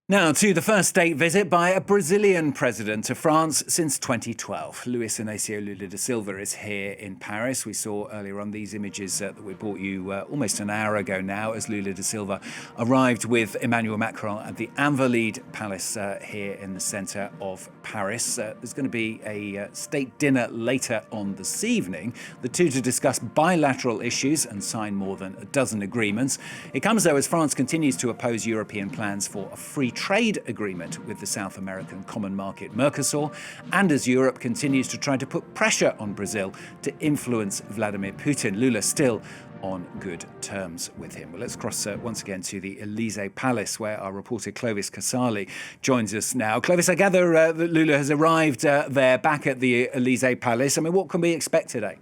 Now to the first state visit by a Brazilian president to France since 2012. Luiz Inácio Lula da Silva is here in Paris. We saw earlier on these images that we brought you almost an hour ago now as Lula da Silva arrived with Emmanuel Macron at the Invalides Palace here in the centre of Paris. There's going to be a state dinner later on this evening, the two to discuss bilateral issues and sign more than a dozen agreements. It comes, though, as France continues to oppose European plans for a free trade agreement with the South American Common Market Mercosur, and as Europe continues to try to put pressure on Brazil to influence Vladimir Putin. Lula still on good terms with him. Well, let's cross once again to the Élysée Palace, where our reporter Clovis Casali joins us now. Clovis, I gather that Lula has arrived there back at the Élysée Palace. I mean, what can we expect today?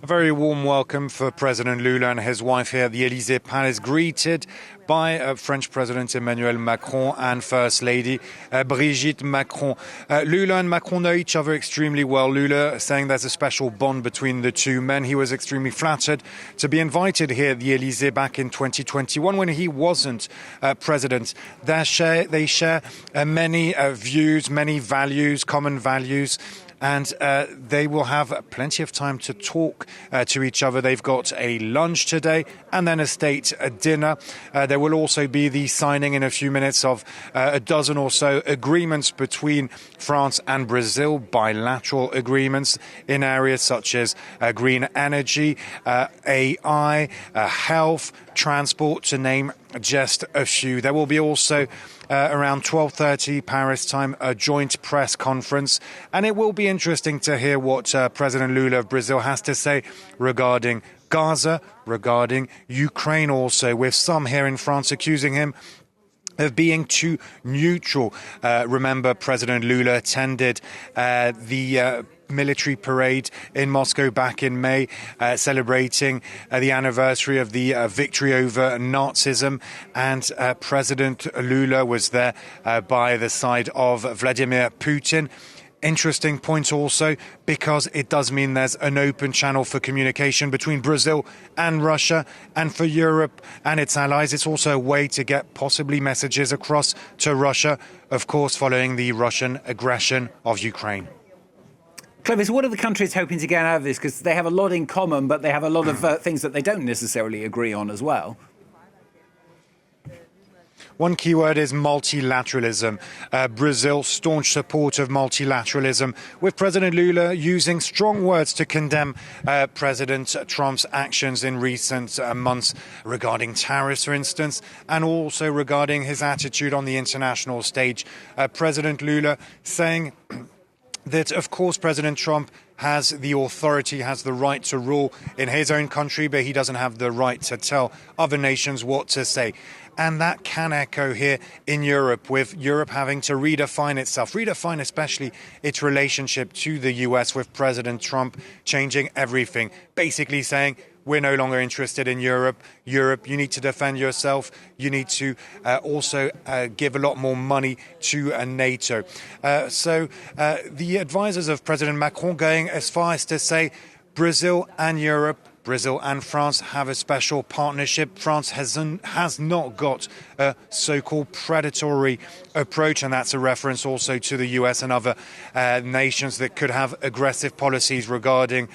A very warm welcome for President Lula and his wife here at the Élysée Palace, greeted by French President Emmanuel Macron and First Lady Brigitte Macron. Lula and Macron know each other extremely well. Lula saying there's a special bond between the two men. He was extremely flattered to be invited here at the Élysée back in 2021 when he wasn't president. They share many views, many values, common values. And they will have plenty of time to talk to each other. They've got a lunch today and then a state dinner. There will also be the signing in a few minutes of a dozen or so agreements between France and Brazil, bilateral agreements in areas such as green energy, AI, health, transport, to name just a few. There will be also around 12:30 Paris time, a joint press conference. And it will be interesting to hear what President Lula of Brazil has to say regarding Gaza, regarding Ukraine also, with some here in France accusing him of being too neutral. Remember, President Lula attended the military parade in Moscow back in May, celebrating the anniversary of the victory over Nazism. And President Lula was there by the side of Vladimir Putin. Interesting point also, because it does mean there's an open channel for communication between Brazil and Russia, and for Europe and its allies. It's also a way to get possibly messages across to Russia, of course, following the Russian aggression of Ukraine. Clovis, what are the countries hoping to get out of this? Because they have a lot in common, but they have a lot of things that they don't necessarily agree on as well. One key word is multilateralism. Brazil's staunch support of multilateralism, with President Lula using strong words to condemn President Trump's actions in recent months regarding tariffs, for instance, and also regarding his attitude on the international stage. President Lula saying that, of course, President Trump has the authority, has the right to rule in his own country, but he doesn't have the right to tell other nations what to say. And that can echo here in Europe, with Europe having to redefine itself, redefine especially its relationship to the US, with President Trump changing everything, basically saying, we're no longer interested in Europe. Europe, you need to defend yourself. You need to also give a lot more money to NATO. So the advisors of President Macron going as far as to say Brazil and Europe, Brazil and France have a special partnership. France has not got a so-called predatory approach, and that's a reference also to the US and other nations that could have aggressive policies regarding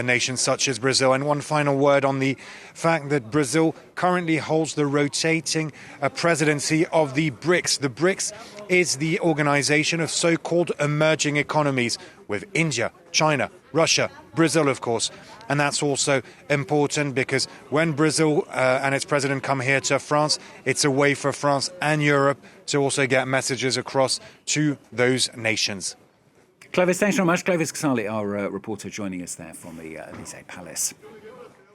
nations such as Brazil. And one final word on the fact that Brazil currently holds the rotating presidency of the BRICS. The BRICS is the organization of so-called emerging economies, with India, China, Russia, Brazil, of course. And that's also important because when Brazil and its president come here to France, it's a way for France and Europe to also get messages across to those nations. Clovis, thanks very much. Clovis Casali, our reporter, joining us there from the Élysée Palace.